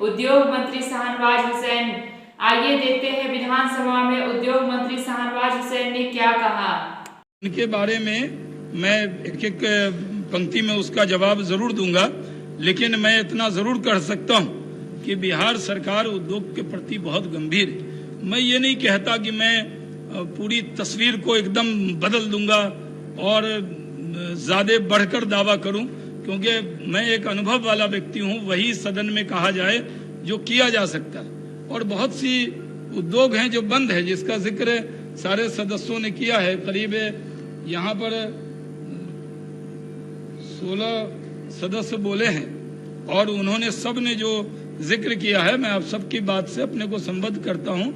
उद्योग मंत्री शाहनवाज हुसैन। आइए देखते हैं विधानसभा में उद्योग मंत्री शाहनवाज हुसैन ने क्या कहा। इनके बारे में मैं एक एक पंक्ति में उसका जवाब जरूर दूंगा, लेकिन मैं इतना जरूर कह सकता हूं कि बिहार सरकार उद्योग के प्रति बहुत गंभीर है। मैं ये नहीं कहता कि मैं पूरी तस्वीर को एकदम बदल दूंगा और ज्यादा बढ़कर दावा करूं, क्योंकि मैं एक अनुभव वाला व्यक्ति हूं। वही सदन में कहा जाए जो किया जा सकता है, और बहुत सी उद्योग हैं जो बंद है, जिसका जिक्र सारे सदस्यों ने किया है। करीब यहाँ पर 16 सदस्य बोले हैं और उन्होंने सब ने जो जिक्र किया है, मैं आप सबकी बात से अपने को संबद्ध करता हूं।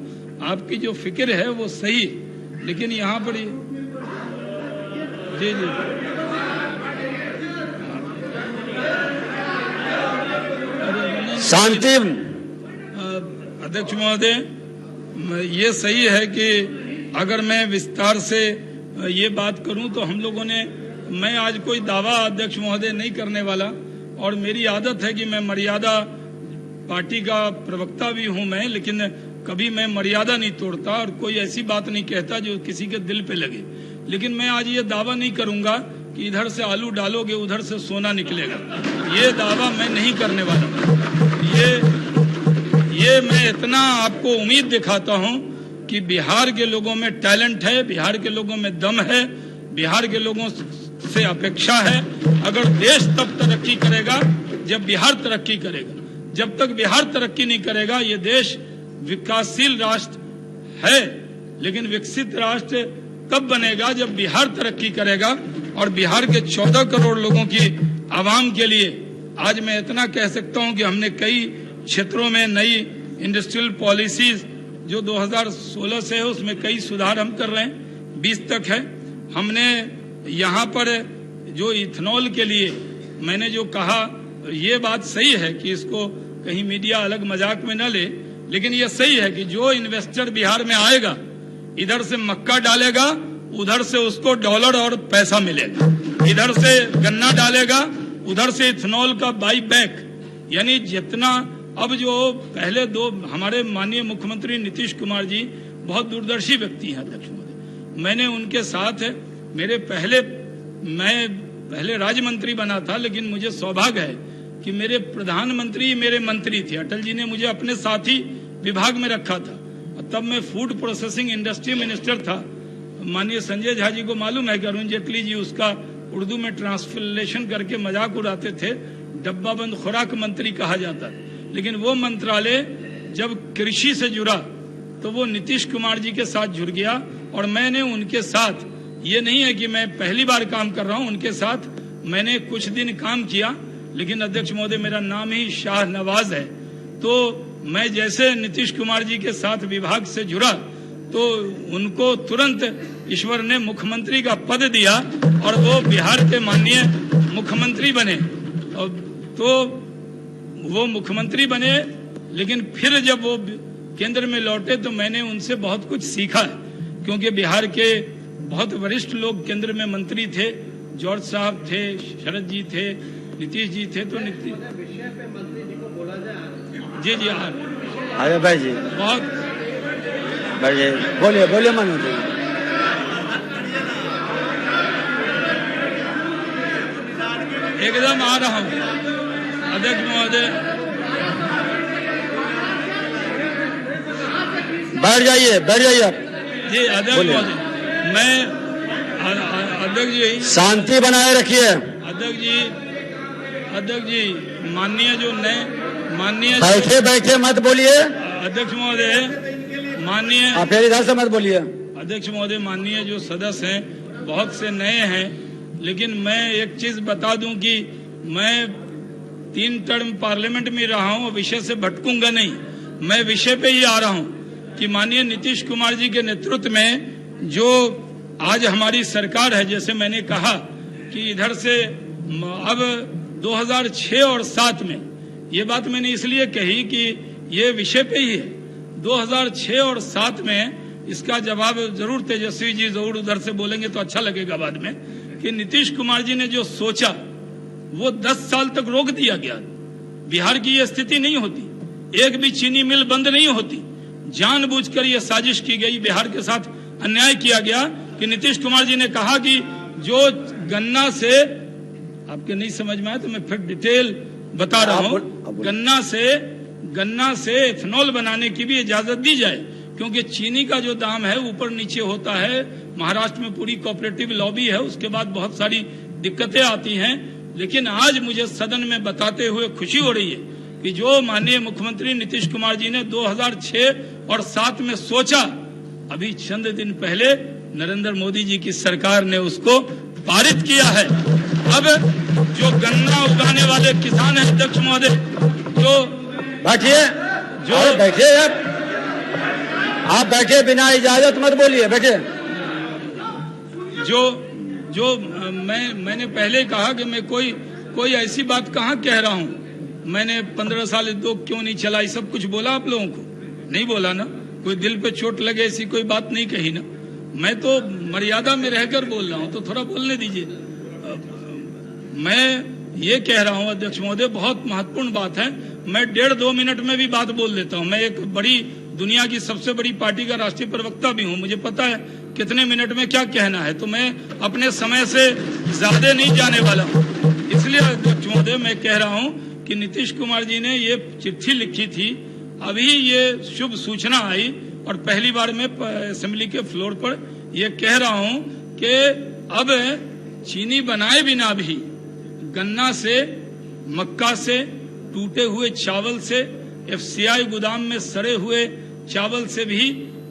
आपकी जो फिक्र है वो सही, लेकिन यहाँ पर जी जी शांति। अध्यक्ष महोदय, ये सही है कि अगर मैं विस्तार से ये बात करूं तो हम लोगों ने, मैं आज कोई दावा अध्यक्ष महोदय नहीं करने वाला, और मेरी आदत है कि मैं मर्यादा, पार्टी का प्रवक्ता भी हूं मैं, लेकिन कभी मैं मर्यादा नहीं तोड़ता और कोई ऐसी बात नहीं कहता जो किसी के दिल पे लगे। लेकिन मैं आज ये दावा नहीं करूंगा कि इधर से आलू डालोगे उधर से सोना निकलेगा। ये दावा मैं नहीं करने वाला। ये मैं इतना आपको उम्मीद दिखाता हूं कि बिहार के लोगों में टैलेंट है, बिहार के लोगों में दम है, बिहार के लोगों से अपेक्षा है। अगर देश तब तरक्की करेगा जब बिहार तरक्की करेगा। जब तक बिहार तरक्की नहीं करेगा, ये देश विकासशील राष्ट्र है, लेकिन विकसित राष्ट्र तब बनेगा जब बिहार तरक्की करेगा। और बिहार के 14 करोड़ लोगों की आवाम के लिए आज मैं इतना कह सकता हूं कि हमने कई क्षेत्रों में नई इंडस्ट्रियल पॉलिसीज जो 2016 से है, उसमें कई सुधार हम कर रहे हैं, 20 तक है। हमने यहाँ पर जो इथेनॉल के लिए मैंने जो कहा, ये बात सही है कि इसको कहीं मीडिया अलग मजाक में न ले, लेकिन ये सही है कि जो इन्वेस्टर बिहार में आएगा, इधर से मक्का डालेगा, उधर से उसको डॉलर और पैसा मिलेगा। इधर से गन्ना डालेगा, उधर से इथेनॉल का बाई बैक, यानी जितना अब जो पहले दो हमारे माननीय मुख्यमंत्री नीतीश कुमार जी बहुत दूरदर्शी व्यक्ति हैं अध्यक्ष महोदय। मैंने उनके साथ मैं पहले राज्य मंत्री बना था, लेकिन मुझे सौभाग्य है कि मेरे प्रधानमंत्री मेरे मंत्री थे। अटल जी ने मुझे अपने साथी विभाग में रखा था, तब मैं फूड प्रोसेसिंग इंडस्ट्री मिनिस्टर था। माननीय संजय झा जी को मालूम है कि अरुण जेटली जी उसका उर्दू में ट्रांसलेशन करके मजाक उड़ाते थे, डब्बाबंद खुराक मंत्री कहा जाता। लेकिन वो मंत्रालय जब कृषि से जुड़ा तो वो नीतीश कुमार जी के साथ जुड़ गया, और मैंने उनके साथ, ये नहीं है कि मैं पहली बार काम कर रहा हूं, उनके साथ मैंने कुछ दिन काम किया। लेकिन अध्यक्ष महोदय, मेरा नाम ही शाहनवाज है, तो मैं जैसे नीतीश कुमार जी के साथ विभाग से जुड़ा तो उनको तुरंत ईश्वर ने मुख्यमंत्री का पद दिया और वो बिहार के माननीय मुख्यमंत्री बने। तो वो मुख्यमंत्री बने, लेकिन फिर जब वो केंद्र में लौटे तो मैंने उनसे बहुत कुछ सीखा है, क्योंकि बिहार के बहुत वरिष्ठ लोग केंद्र में मंत्री थे। जॉर्ज साहब थे, शरद जी थे, नीतीश जी थे। तो नीतीश जी जी अरे भाई जी बहुत भाई बोलिए बोलिए मनोज जी। एकदम आ रहा हूँ अध्यक्ष महोदय। बैठ जाइए आप जी अध्यक्ष महोदय, मैं अध्यक्ष जी शांति बनाए रखिए। अध्यक्ष जी माननीय बैठे मत बोलिए अध्यक्ष महोदय। माननीय आप फिर इधर से मत बोलिए अध्यक्ष महोदय। माननीय जो सदस्य हैं बहुत से नए हैं, लेकिन मैं एक चीज बता दूं कि मैं 3 टर्म पार्लियामेंट में रहा हूं, विषय से भटकूंगा नहीं। मैं विषय पे ही आ रहा हूं कि माननीय नीतीश कुमार जी के नेतृत्व में जो आज हमारी सरकार है, जैसे मैंने कहा कि इधर से अब 2006 और 7 में, ये बात मैंने इसलिए कही कि ये विषय पे ही है। 2006 और 7 में इसका जवाब जरूर तेजस्वी जी जरूर उधर से बोलेंगे तो अच्छा लगेगा बाद में, कि नीतीश कुमार जी ने जो सोचा वो 10 साल तक रोक दिया गया। बिहार की ये स्थिति नहीं होती एक भी चीनी मिल बंद नहीं होती। जानबूझकर यह साजिश की गई, बिहार के साथ अन्याय किया गया कि नीतीश कुमार जी ने कहा कि जो गन्ना से, आपके नहीं समझ में आया तो मैं फिर डिटेल बता रहा हूं, गन्ना से इथेनॉल बनाने की भी इजाजत दी जाए, क्योंकि चीनी का जो दाम है ऊपर नीचे होता है। महाराष्ट्र में पूरी कोऑपरेटिव लॉबी है, उसके बाद बहुत सारी दिक्कतें आती हैं। लेकिन आज मुझे सदन में बताते हुए खुशी हो रही है कि जो माननीय मुख्यमंत्री नीतीश कुमार जी ने 2006 और 7 में सोचा, अभी चंद दिन पहले नरेंद्र मोदी जी की सरकार ने उसको पारित किया है। अब जो गन्ना उगाने वाले किसान हैं अध्यक्ष महोदय, जो बैठिए, जो बैठिए आप बैठे, बिना इजाजत मत बोलिए, बैठे। जो मैंने पहले कहा कि मैं कोई ऐसी बात कहाँ कह रहा हूँ। मैंने 15 साल उद्योग क्यों नहीं चलाई, सब कुछ बोला आप लोगों को, नहीं बोला ना। कोई दिल पे चोट लगे ऐसी कोई बात नहीं कही ना। मैं तो मर्यादा में रहकर बोल रहा हूँ, तो थोड़ा बोलने दीजिए। मैं ये कह रहा हूँ अध्यक्ष महोदय, बहुत महत्वपूर्ण बात है। मैं 1.5-2 मिनट में भी बात बोल देता हूँ। मैं एक बड़ी दुनिया की सबसे बड़ी पार्टी का राष्ट्रीय प्रवक्ता भी हूँ, मुझे पता है कितने मिनट में क्या कहना है, तो मैं अपने समय से ज्यादा नहीं जाने वाला हूँ। इसलिए अध्यक्ष महोदय मैं कह रहा हूँ कि नीतीश कुमार जी ने ये चिट्ठी लिखी थी, अभी ये शुभ सूचना आई और पहली बार मैं असेंबली के फ्लोर पर ये कह रहा हूँ कि अब चीनी बनाए बिना भी गन्ना से, मक्का से, टूटे हुए चावल से, एफसीआई गोदाम में सड़े हुए चावल से भी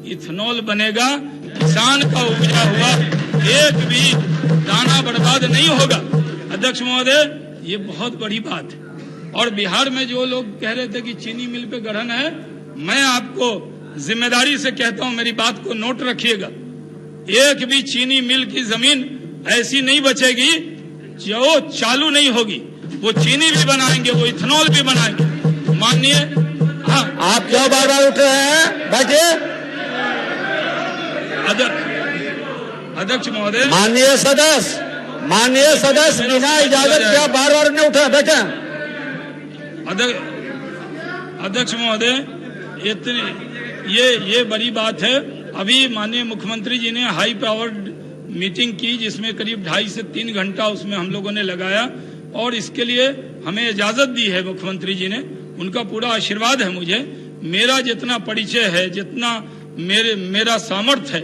इथेनॉल बनेगा। किसान का उपजा हुआ एक भी दाना बर्बाद नहीं होगा। अध्यक्ष महोदय, ये बहुत बड़ी बात है। और बिहार में जो लोग कह रहे थे कि चीनी मिल पे गढ़न है, मैं आपको जिम्मेदारी से कहता हूं, मेरी बात को नोट रखिएगा, एक भी चीनी मिल की जमीन ऐसी नहीं बचेगी जो चालू नहीं होगी। वो चीनी भी बनाएंगे, वो इथेनॉल भी बनाएंगे। माननीय, हाँ, आप क्यों बार बार उठ रहे हैं, बैठिए। अध्यक्ष महोदय, माननीय सदस्य बिना इजाजत क्या बार बार नहीं उठा, बैठे। अध्यक्ष महोदय, इतनी ये बड़ी बात है। अभी माननीय मुख्यमंत्री जी ने हाई पावर्ड मीटिंग की, जिसमें करीब 2.5 से 3 घंटा उसमें हम लोगों ने लगाया और इसके लिए हमें इजाजत दी है मुख्यमंत्री जी ने। उनका पूरा आशीर्वाद है मुझे। मेरा जितना परिचय है, जितना मेरा सामर्थ्य है,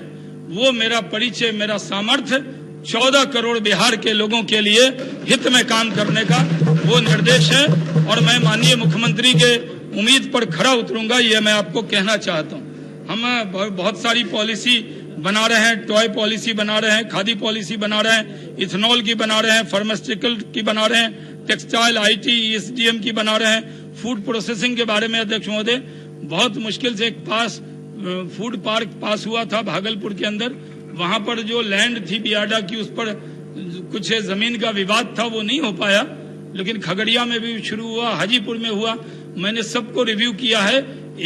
वो मेरा परिचय, मेरा सामर्थ्य 14 करोड़ बिहार के लोगों के लिए हित में काम करने का वो निर्देश है। और मैं माननीय मुख्यमंत्री के उम्मीद पर खरा उतरूंगा, ये मैं आपको कहना चाहता हूँ। हम बहुत सारी पॉलिसी बना रहे हैं, टॉय पॉलिसी बना रहे हैं, खादी पॉलिसी बना रहे हैं, इथेनॉल की बना रहे हैं, फार्मास्यूटिकल की बना रहे हैं, टेक्सटाइल, IT, ESDM की बना रहे हैं, फूड प्रोसेसिंग के बारे में अध्यक्ष महोदय बहुत मुश्किल से एक फूड पार्क पास हुआ था भागलपुर के अंदर। वहां पर जो लैंड थी बियाडा की, उस पर कुछ जमीन का विवाद था, वो नहीं हो पाया। लेकिन खगड़िया में भी शुरू हुआ, हाजीपुर में हुआ। मैंने सबको रिव्यू किया है,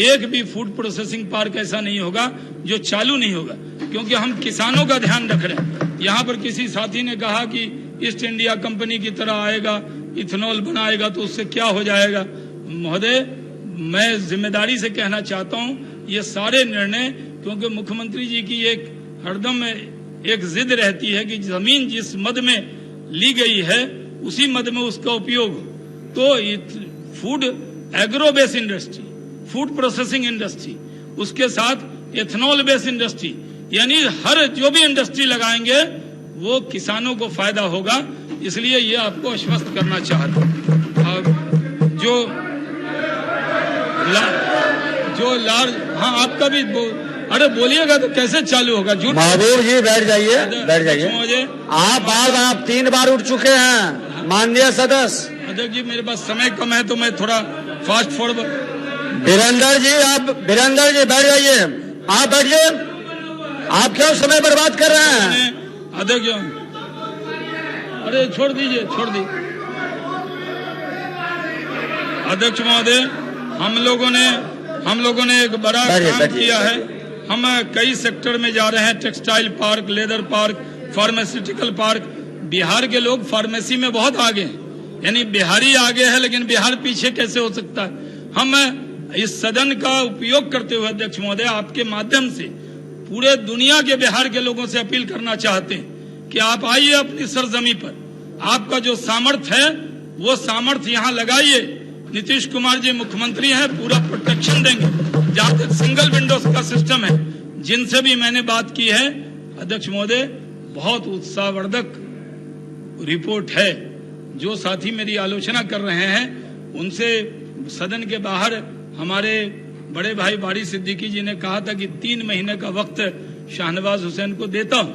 एक भी फूड प्रोसेसिंग पार्क ऐसा नहीं होगा जो चालू नहीं होगा, क्योंकि हम किसानों का ध्यान रख रहे हैं। यहाँ पर किसी साथी ने कहा कि ईस्ट इंडिया कंपनी की तरह आएगा, इथेनॉल बनाएगा तो उससे क्या हो जाएगा। महोदय, मैं जिम्मेदारी से कहना चाहता हूँ, ये सारे निर्णय, क्योंकि मुख्यमंत्री जी की एक हरदम एक जिद रहती है कि जमीन जिस मद में ली गई है उसी मद में उसका उपयोग हो। तो food agro base industry, food processing industry, उसके साथ एथेनॉल बेस इंडस्ट्री, यानी हर जो भी इंडस्ट्री लगाएंगे वो किसानों को फायदा होगा। इसलिए ये आपको आश्वस्त करना चाहता हूँ। जो लार्ज, हाँ आपका भी अरे बोलिएगा तो कैसे चालू होगा, झूठ। महबूब जी बैठ जाइए, बैठ जाइए। आप 3 बार उठ चुके हैं माननीय सदस्य। अध्यक्ष जी, मेरे पास समय कम है तो मैं थोड़ा फास्ट फॉरवर्ड। वीरेंद्र जी बैठ जाइए, आप बैठिए। आप क्यों समय बर्बाद कर रहे हैं अध्यक्ष? अरे छोड़ दीजिए। अध्यक्ष महोदय, हम लोगों ने एक बड़ा काम किया है। हम कई सेक्टर में जा रहे हैं, textile park, leather park, pharmaceutical park. Bihar के लोग फार्मेसी में बहुत आगे हैं, यानी बिहारी आगे है लेकिन बिहार पीछे कैसे हो सकता है। हम इस सदन का उपयोग करते हुए अध्यक्ष महोदय आपके माध्यम से पूरे दुनिया के बिहार के लोगों से अपील करना चाहते हैं कि आप आइए अपनी सरजमी पर, आपका जो सामर्थ्य है वो सामर्थ्य यहाँ लगाइए। नीतीश कुमार जी मुख्यमंत्री हैं, पूरा प्रोटेक्शन देंगे। जहां तक सिंगल विंडोज का सिस्टम है, जिनसे भी मैंने बात की है अध्यक्ष महोदय, बहुत उत्साहवर्धक रिपोर्ट है। जो साथी मेरी आलोचना कर रहे हैं उनसे सदन के बाहर हमारे बड़े भाई बारी सिद्दीकी जी ने कहा था कि 3 महीने का वक्त शाहनवाज हुसैन को देता हूं,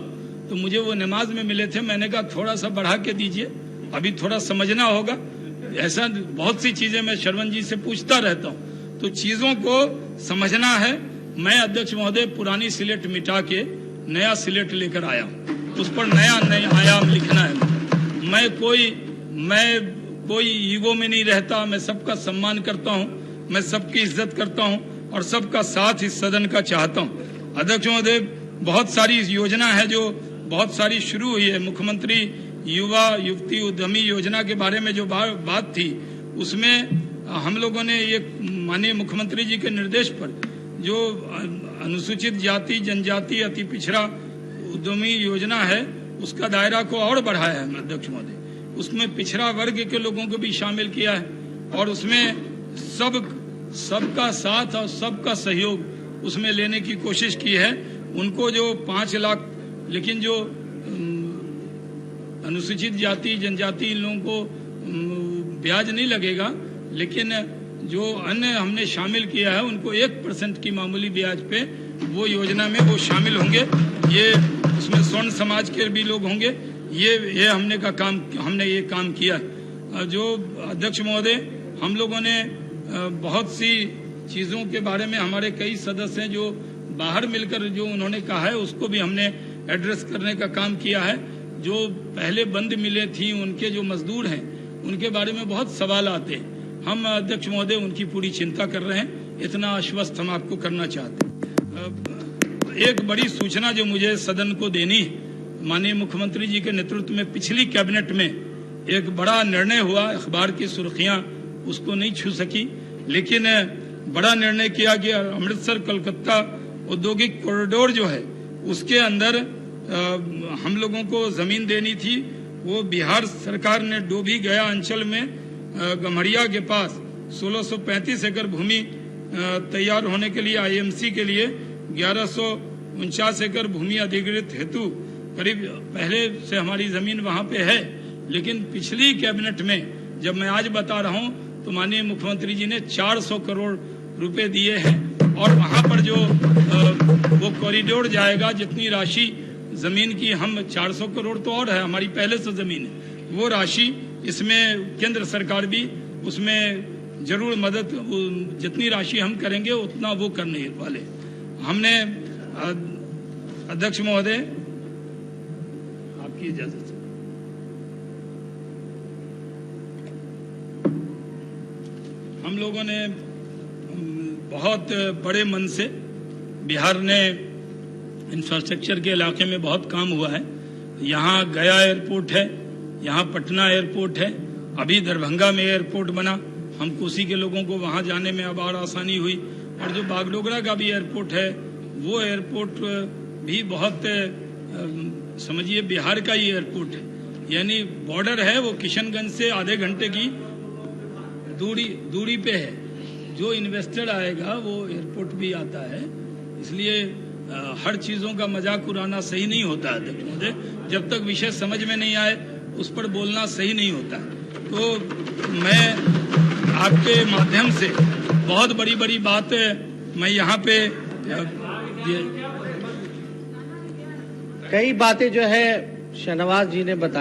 तो मुझे वो नमाज में मिले थे। मैंने कहा थोड़ा सा बढ़ा के दीजिए, अभी थोड़ा समझना होगा। ऐसा बहुत सी चीजें मैं शरवण जी से पूछता रहता हूं, तो चीजों को समझना है। मैं अध्यक्ष महोदय पुरानी सिलेट मिटा के नया सिलेट लेकर आया हूं, उस पर नया आयाम लिखना है। मैं कोई ईगो में नहीं रहता, मैं सबका सम्मान करता हूं, मैं सबकी इज्जत करता हूं और सबका साथ इस सदन का चाहता हूं। अध्यक्ष महोदय, बहुत सारी योजना है जो बहुत सारी शुरू हुई है। मुख्यमंत्री युवा युवती उद्यमी योजना के बारे में जो बात थी, उसमें हम लोगों ने ये माननीय मुख्यमंत्री जी के निर्देश पर जो अनुसूचित जाति जनजाति अति पिछड़ा उद्यमी योजना है उसका दायरा को और बढ़ाया है अध्यक्ष महोदय। उसमें पिछड़ा वर्ग के लोगों को भी शामिल किया है और उसमें सबका साथ और सबका सहयोग उसमें लेने की कोशिश की है। उनको जो 5 लाख, लेकिन जो अनुसूचित जाति जनजाति इन लोगों को ब्याज नहीं लगेगा, लेकिन जो अन्य हमने शामिल किया है उनको 1% की मामूली ब्याज पे वो योजना में वो शामिल होंगे। ये उसमें स्वर्ण समाज के भी लोग होंगे। ये हमने ये काम किया। जो अध्यक्ष महोदय, हम लोगों ने बहुत सी चीजों के बारे में, हमारे कई सदस्य हैं जो बाहर मिलकर जो उन्होंने कहा है उसको भी हमने एड्रेस करने का काम किया है। जो पहले बंद मिले थी उनके जो मजदूर हैं उनके बारे में बहुत सवाल आते हैं। हम अध्यक्ष महोदय उनकी पूरी चिंता कर रहे हैं। इतना आश्वस्त हम आपको करना चाहते हैं। एक बड़ी सूचना जो मुझे सदन को देनी है, माननीय मुख्यमंत्री जी के नेतृत्व में पिछली कैबिनेट में एक बड़ा निर्णय हुआ। अखबार की सुर्खियां उसको नहीं छू सकी, लेकिन बड़ा निर्णय किया कि अमृतसर कोलकाता औद्योगिक कॉरिडोर जो है उसके अंदर हम लोगों को जमीन देनी थी। वो बिहार सरकार ने डोभी गया अंचल में गम्हरिया के पास 1635 एकड़ भूमि तैयार होने के लिए आईएमसी के लिए 1149 एकड़ भूमि अधिग्रहित हेतु करीब पहले से हमारी जमीन वहां पे है। लेकिन पिछली कैबिनेट में जब मैं आज बता रहा हूं तो माननीय मुख्यमंत्री जी ने 400 करोड़ रुपए दिए हैं और वहां पर जो वो कॉरिडोर जाएगा, जितनी राशि जमीन की, हम 400 करोड़ तो और है, हमारी पहले से जमीन है, वो राशि इसमें केंद्र सरकार भी उसमें जरूर मदद, जितनी राशि हम करेंगे उतना वो करने वाले। हमने अध्यक्ष महोदय आपकी इजाजत से हम लोगों ने बहुत बड़े मन से, बिहार ने इंफ्रास्ट्रक्चर के इलाके में बहुत काम हुआ है। यहाँ गया एयरपोर्ट है, यहाँ पटना एयरपोर्ट है, अभी दरभंगा में एयरपोर्ट बना। हम कोसी के लोगों को वहाँ जाने में अब और आसानी हुई। और जो बागडोगरा का भी एयरपोर्ट है, वो एयरपोर्ट भी बहुत समझिए बिहार का ही एयरपोर्ट है, यानी बॉर्डर है, वो किशनगंज से आधे घंटे की दूरी पे है। जो इन्वेस्टर आएगा वो एयरपोर्ट भी आता है। इसलिए हर चीजों का मजाक उड़ाना सही नहीं होता है अध्यक्ष महोदय। जब तक विषय समझ में नहीं आए उस पर बोलना सही नहीं होता है। तो मैं आपके माध्यम से बहुत बड़ी बड़ी बात मैं यहाँ पे कई बातें जो है शाहनवाज जी ने बताया।